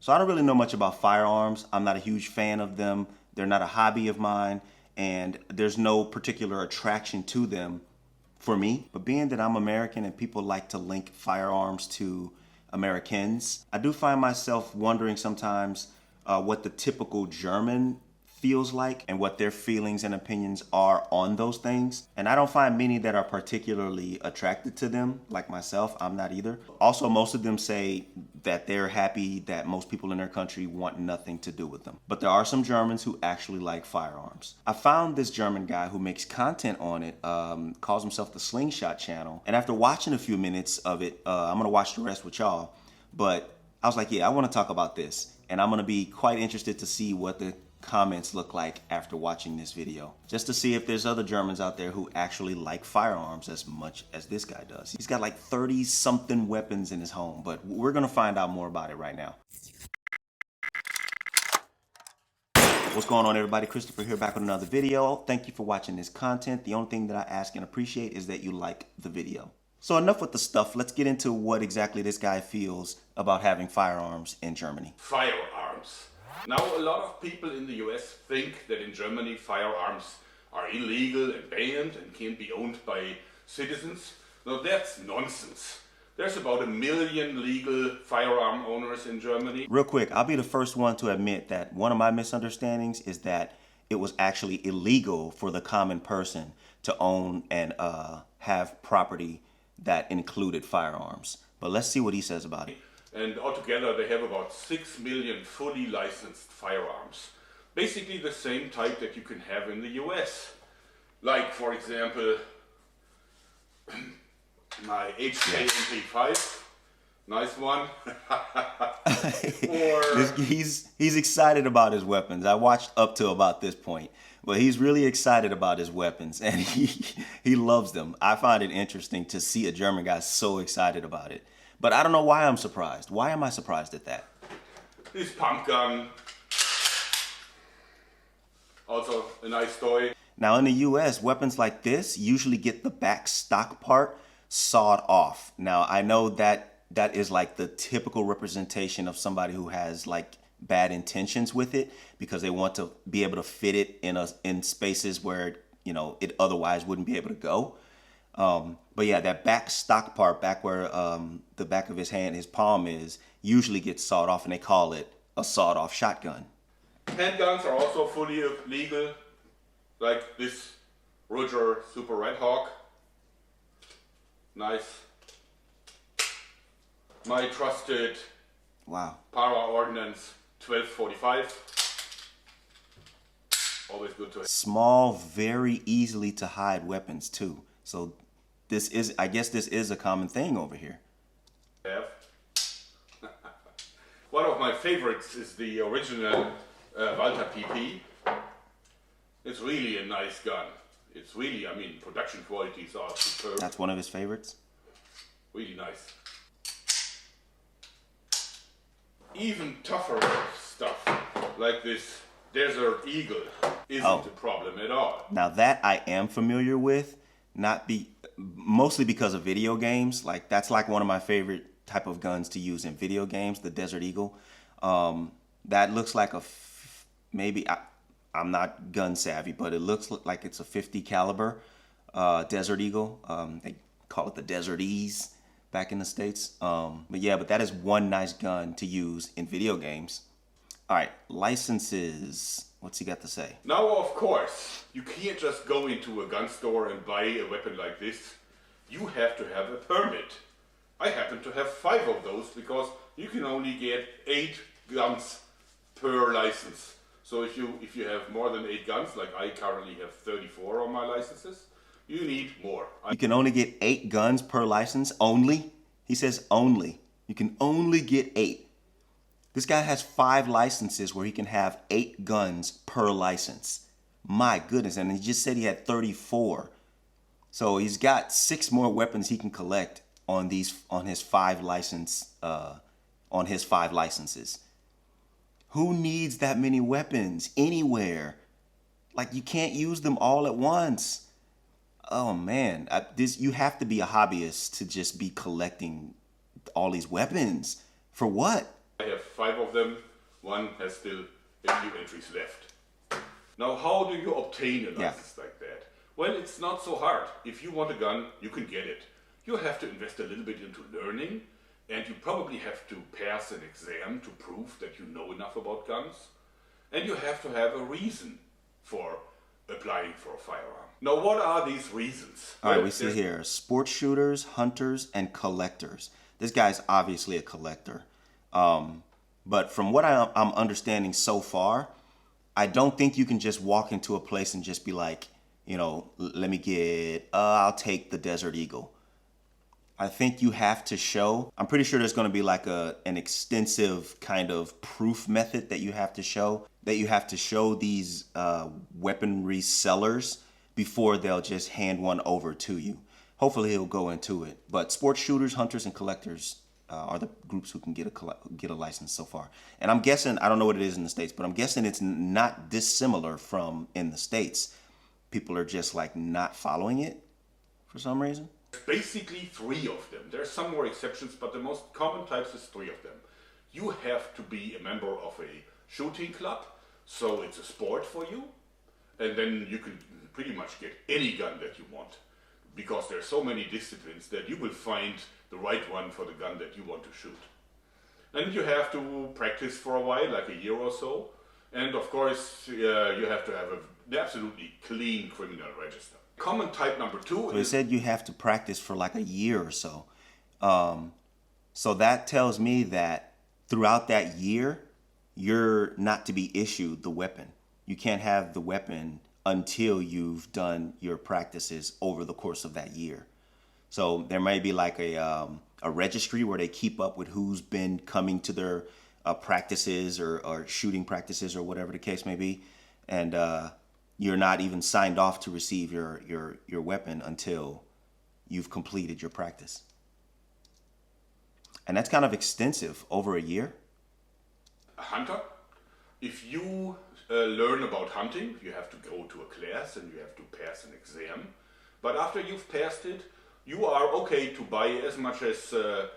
So I don't really know much about firearms. I'm not a huge fan of them. They're not a hobby of mine, and there's no particular attraction to them for me. But being that I'm American and people like to link firearms to Americans, I do find myself wondering sometimes what the typical German feels like and what their feelings and opinions are on those things. And I don't find many that are particularly attracted to them, like myself. I'm not either. Also, most of them say that they're happy that most people in their country want nothing to do with them. But there are some Germans who actually like firearms. I found this German guy who makes content on it, calls himself the Slingshot Channel. And after watching a few minutes of it, I'm gonna watch the rest with y'all. But I was like, yeah, I wanna talk about this. And I'm gonna be quite interested to see what the comments look like after watching this video, just to see if there's other Germans out there who actually like firearms as much as this guy does. He's got like 30 something weapons in his home, but we're gonna find out more about it right now. What's going on, everybody? Christopher here, back with another video. Thank you for watching this content. The only thing that I ask and appreciate is that you like the video. So enough with the stuff. Let's get into what exactly this guy feels about having firearms in Germany. Firearms. Now, a lot of people in the US think that in Germany firearms are illegal and banned and can't be owned by citizens. Now, that's nonsense. There's about 1 million legal firearm owners in Germany. Real quick, I'll be the first one to admit that one of my misunderstandings is that it was actually illegal for the common person to own and have property that included firearms. But let's see what he says about it. And altogether they have about 6 million fully licensed firearms. Basically the same type that you can have in the US. Like, for example, my HK MP5. Nice one. He's excited about his weapons. I watched up to about this point, but he's really excited about his weapons and he loves them. I find it interesting to see a German guy so excited about it. But I don't know why I'm surprised. Why am I surprised at that? This pump gun. Also a nice toy. Now in the US, weapons like this usually get the back stock part sawed off. Now I know that is like the typical representation of somebody who has like bad intentions with it because they want to be able to fit it in spaces where, you know, it otherwise wouldn't be able to go. But yeah, that back stock part, back where the back of his hand, his palm is, usually gets sawed off, and they call it a sawed-off shotgun. Handguns are also fully legal, like this Roger Super Red Hawk. Nice. My trusted Para Ordnance 1245. Always good to have. Small, very easily to hide weapons too. So this is, I guess this is a common thing over here. One of my favorites is the original Walter PP. It's really a nice gun. It's really, I mean, production qualities are superb. That's one of his favorites? Really nice. Even tougher stuff, like this Desert Eagle, isn't a problem at all. Now that I am familiar with, mostly because of video games. Like that's like one of my favorite type of guns to use in video games, the Desert Eagle. That looks like I'm not gun savvy, but it looks like it's a 50 caliber Desert Eagle. They call it the Desert Ease back in the States. But that is one nice gun to use in video games. All right, licenses. What's he got to say? Now, of course, you can't just go into a gun store and buy a weapon like this. You have to have a permit. I happen to have 5 of those because you can only get 8 guns per license. So if you have more than 8 guns, like I currently have 34 on my licenses, you need more. You can only get 8 guns per license? Only? He says only. You can only get 8. This guy has 5 licenses where he can have 8 guns per license. My goodness, and he just said he had 34. So he's got 6 more weapons he can collect on his 5 licenses. Who needs that many weapons anywhere? Like, you can't use them all at once. Oh man, you have to be a hobbyist to just be collecting all these weapons. For what? I have 5 of them. One has still a few entries left. Now, how do you obtain a license like that? Well, it's not so hard. If you want a gun, you can get it. You have to invest a little bit into learning, and you probably have to pass an exam to prove that you know enough about guns. And you have to have a reason for applying for a firearm. Now, what are these reasons? All right, we see here sports shooters, hunters, and collectors. This guy's obviously a collector. But from what I'm understanding so far, I don't think you can just walk into a place and just be like, you know, let me get, I'll take the Desert Eagle. I think you have to show, I'm pretty sure there's going to be like an extensive kind of proof method that you have to show, these weaponry sellers before they'll just hand one over to you. Hopefully he'll go into it. But sports shooters, hunters, and collectors are the groups who can get a license so far. And I'm guessing, I don't know what it is in the States, but I'm guessing it's not dissimilar from in the States. People are just like not following it for some reason. Basically 3 of them. There are some more exceptions, but the most common types is 3 of them. You have to be a member of a shooting club, so it's a sport for you, and then you can pretty much get any gun that you want, because there are so many disciplines that you will find the right one for the gun that you want to shoot. And you have to practice for a while, like a year or so, and of course you have to have an absolutely clean criminal register. Common type number 2 so he said you have to practice for like a year or so. So that tells me that throughout that year, you're not to be issued the weapon. You can't have the weapon until you've done your practices over the course of that year. So there may be like a registry where they keep up with who's been coming to their practices or shooting practices or whatever the case may be. And you're not even signed off to receive your weapon until you've completed your practice. And that's kind of extensive, over a year. A hunter, if you learn about hunting, you have to go to a class and you have to pass an exam. But after you've passed it, you are okay to buy as much as the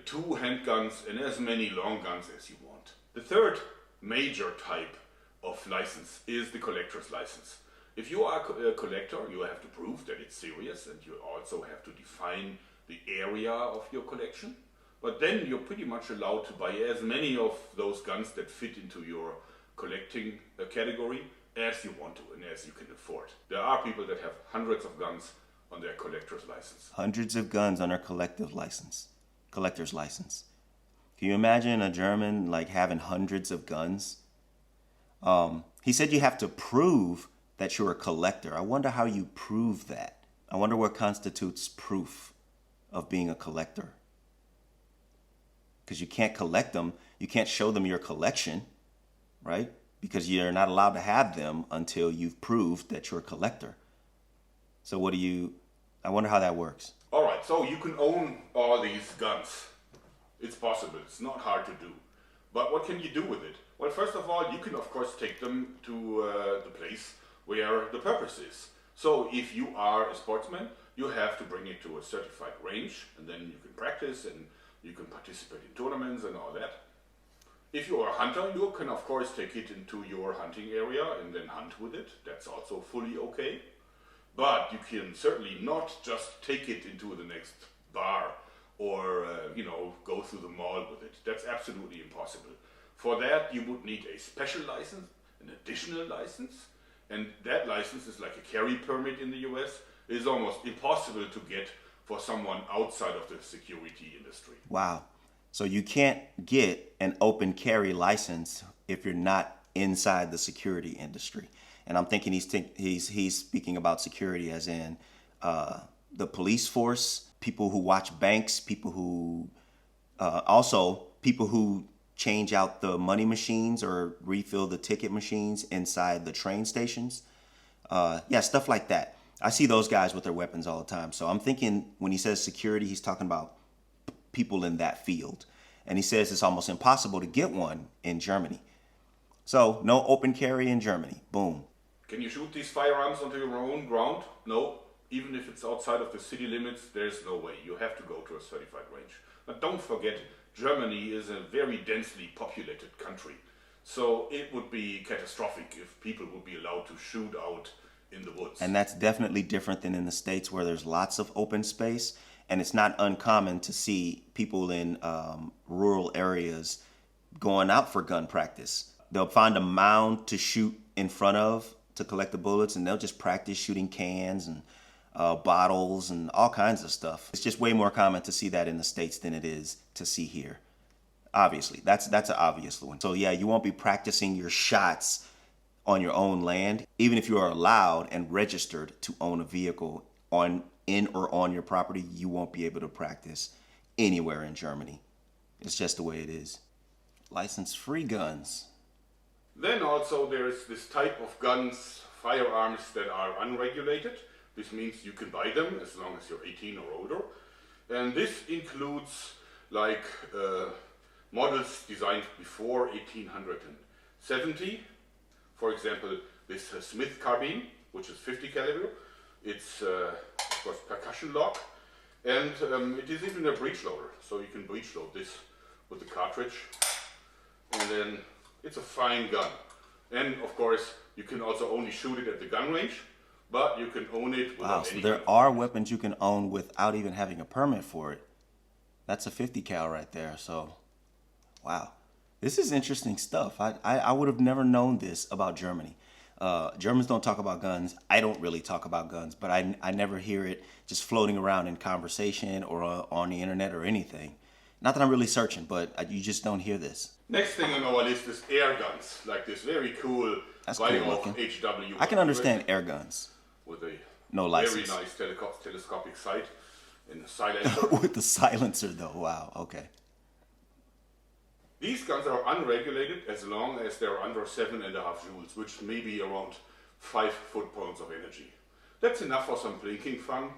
2 handguns and as many long guns as you want. The third major type of license is the collector's license. If you are a collector, you have to prove that it's serious, and you also have to define the area of your collection. But then you're pretty much allowed to buy as many of those guns that fit into your collecting category as you want to and as you can afford. There are people that have hundreds of guns on their collector's license. Hundreds of guns on their collector's license. Can you imagine a German like having hundreds of guns? He said you have to prove that you're a collector. I wonder how you prove that. I wonder what constitutes proof of being a collector. Because you can't collect them. You can't show them your collection, right? Because you're not allowed to have them until you've proved that you're a collector. So I wonder how that works. All right, so you can own all these guns. It's possible. It's not hard to do. But what can you do with it? Well, first of all, you can of course take them to the place where the purpose is. So if you are a sportsman, you have to bring it to a certified range, and then you can practice and you can participate in tournaments and all that. If you are a hunter, you can of course take it into your hunting area and then hunt with it. That's also fully okay. But you can certainly not just take it into the next bar or go through the mall with it. That's absolutely impossible. For that, you would need a special license, an additional license, and that license is like a carry permit in the US. It is almost impossible to get for someone outside of the security industry. Wow. So you can't get an open carry license if you're not inside the security industry. And I'm thinking he's speaking about security as in the police force, people who watch banks, people who change out the money machines or refill the ticket machines inside the train stations. Stuff like that. I see those guys with their weapons all the time. So I'm thinking when he says security, he's talking about people in that field. And he says it's almost impossible to get one in Germany. So no open carry in Germany. Boom. Can you shoot these firearms onto your own ground? No. Even if it's outside of the city limits, there's no way. You have to go to a certified range. But don't forget, Germany is a very densely populated country. So it would be catastrophic if people would be allowed to shoot out in the woods. And that's definitely different than in the States where there's lots of open space. And it's not uncommon to see people in rural areas going out for gun practice. They'll find a mound to shoot in front of to collect the bullets, and they'll just practice shooting cans and bottles and all kinds of stuff. It's just way more common to see that in the States than it is to see here. Obviously, that's an obvious one. So yeah, you won't be practicing your shots on your own land. Even if you are allowed and registered to own a vehicle in or on your property, you won't be able to practice anywhere in Germany. It's just the way it is. License-free guns. Then also there is this type of guns, firearms that are unregulated. This means you can buy them as long as you're 18 or older. And this includes like models designed before 1870. For example, this Smith carbine, which is 50 caliber. It's of course percussion lock, and it is even a breech loader, so you can breech load this with the cartridge, and then it's a fine gun. And of course, you can also only shoot it at the gun range, but you can own it without Wow, so any there gun. are weapons you can own without even having a permit for it. That's a 50 cal right there, so wow. This is interesting stuff. I would have never known this about Germany. Germans don't talk about guns. I don't really talk about guns, but I never hear it just floating around in conversation or on the internet or anything. Not that I'm really searching, but you just don't hear this. Next thing on our list is air guns, like this very cool That's cool Weihoff looking. HW. I can understand air guns. With a No very license. nice telescopic sight and a silencer. With the silencer though, wow, okay. These guns are unregulated as long as they're under 7.5 joules, which may be around 5 foot-pounds of energy. That's enough for some blinking fun,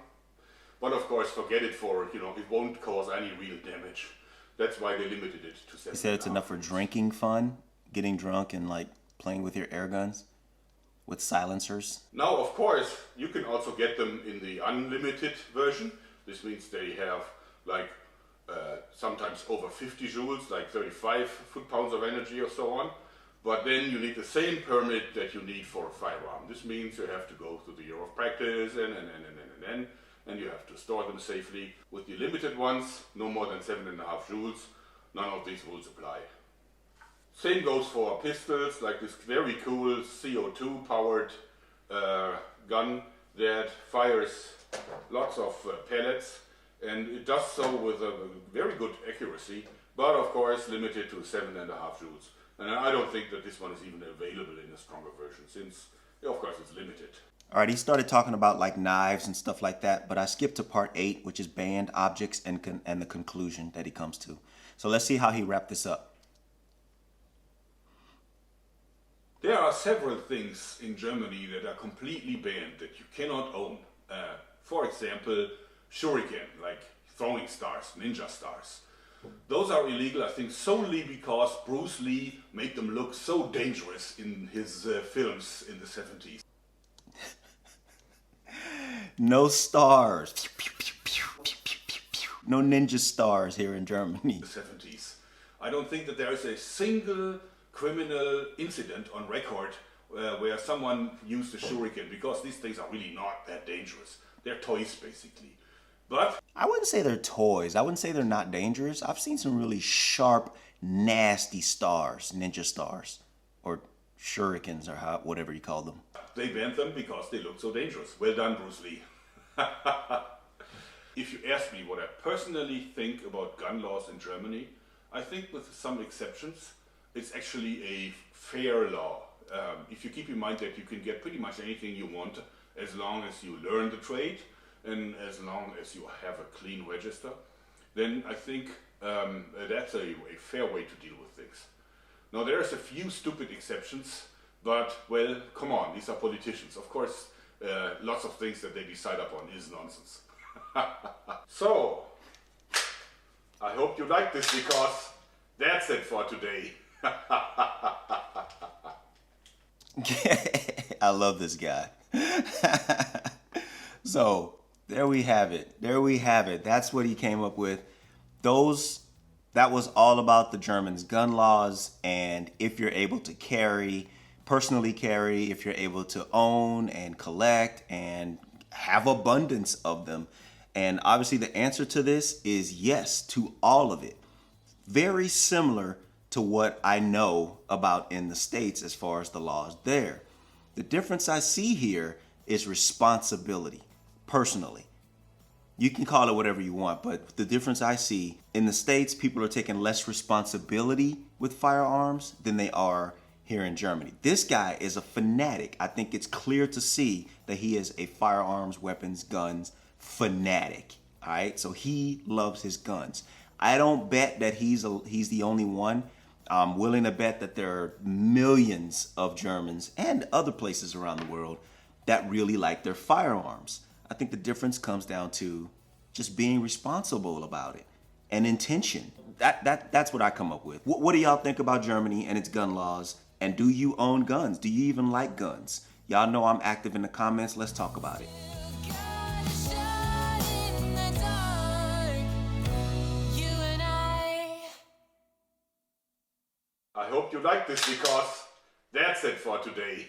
but of course forget it for, it won't cause any real damage. That's why they limited it to 7.5. You said it's enough for drinking fun, getting drunk and like playing with your air guns with silencers. Now, of course, you can also get them in the unlimited version. This means they have like sometimes over 50 joules, like 35 foot-pounds of energy or so on. But then you need the same permit that you need for a firearm. This means you have to go through the year of practice and you have to store them safely. With the limited ones, no more than 7.5 joules, none of these rules apply. Same goes for pistols, like this very cool CO2 powered gun that fires lots of pellets, and it does so with a very good accuracy, but of course limited to 7.5 joules. And I don't think that this one is even available in a stronger version, since of course it's limited. All right, he started talking about like knives and stuff like that, but I skipped to part 8, which is banned objects and the conclusion that he comes to. So let's see how he wrapped this up. There are several things in Germany that are completely banned, that you cannot own. For example, shuriken, like throwing stars, ninja stars. Those are illegal, I think, solely because Bruce Lee made them look so dangerous in his films in the 70s. No stars. No ninja stars here in Germany. The 70s. I don't think that there is a single criminal incident on record where someone used a shuriken, because these things are really not that dangerous. They're toys, basically. But I wouldn't say they're toys. I wouldn't say they're not dangerous. I've seen some really sharp, nasty stars, ninja stars, or shurikens, or whatever you call them. they banned them because they look so dangerous. Well done, Bruce Lee. If you ask me what I personally think about gun laws in Germany, I think with some exceptions, it's actually a fair law. If you keep in mind that you can get pretty much anything you want as long as you learn the trade and as long as you have a clean register, then I think that's a fair way to deal with things. Now there's a few stupid exceptions, but well, come on, these are politicians. Of course, lots of things that they decide upon is nonsense. So, I hope you like this because that's it for today. I love this guy. So, there we have it. There we have it. That's what he came up with. Those That was all about the Germans' gun laws, and if you're able to carry, personally carry, if you're able to own and collect and have abundance of them. And obviously the answer to this is yes to all of it. Very similar to what I know about in the States as far as the laws there. The difference I see here is responsibility, personally. You can call it whatever you want, but the difference I see in the States, people are taking less responsibility with firearms than they are here in Germany. This guy is a fanatic. I think it's clear to see that he is a firearms, weapons, guns fanatic. All right, so he loves his guns. I don't bet that he's the only one. I'm willing to bet that there are millions of Germans and other places around the world that really like their firearms. I think the difference comes down to just being responsible about it and intention. That's what I come up with. What do y'all think about Germany and its gun laws? And do you own guns? Do you even like guns? Y'all know I'm active in the comments. Let's talk about it. I hope you like this because that's it for today.